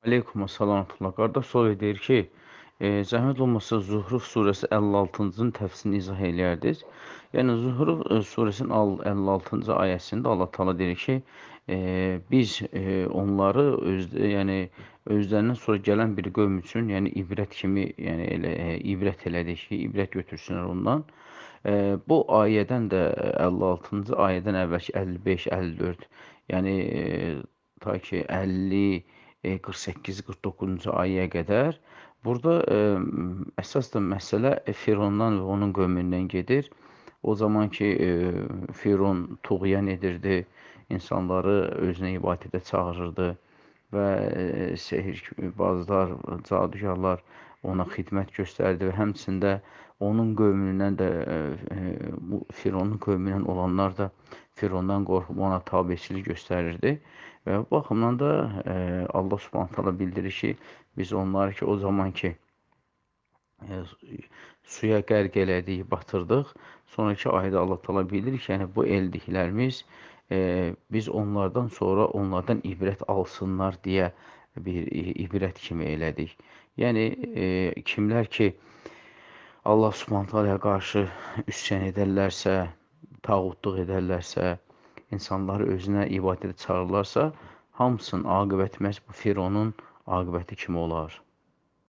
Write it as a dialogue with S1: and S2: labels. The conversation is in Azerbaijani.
S1: Aleykumussalam Rahmetullah. Qardaş Soy deyir ki, zəhmət olmasa Zuhruf surəsi 56-cının təfsirini izah eləyərdiniz. Yəni Zuhruf surəsinin 56-cı ayəsində Allah Taala deyir ki, biz onları yəni özlərindən sonra gələn bir qövm üçün, yəni ibrət kimi, yəni elə ibrət elədik ki, ibrət götürsünlər ondan. Bu ayədən də 56-cı ayədən əvvəlki 55, 54, yəni ta ki 50 48-49-cu ayəyə qədər burada əsas da məsələ Firondan və onun qövmündən gedir. O zaman ki, Firon tuğyan edirdi, insanları özünə ibadətə çağırırdı və sehirbazlar, cadugarlar ona xidmət göstərdi və həmçində onun qövmündən də bu Fironun qövmündən olanlar da Firondan qorxub ona tabeçilik göstərirdi. Və bu baxımdan da Allah Subhanahu taala bildirir ki, biz onları ki o zaman ki suya qərq elədik, batırdıq. Sonraki ayədə Allah Taala bildirir ki, yəni bu eldiklərimiz biz onlardan sonra onlardan ibrət alsınlar deyə bir ibrət kimi elədik. Yəni kimlər ki Allah Subhanahu taalaya qarşı üsyan edərlərsə, tağutluq edərlərsə, insanları özünə ibadətə çağırırlarsa, hamısının aqibəti məhz bu Fironun aqibəti kimi olar.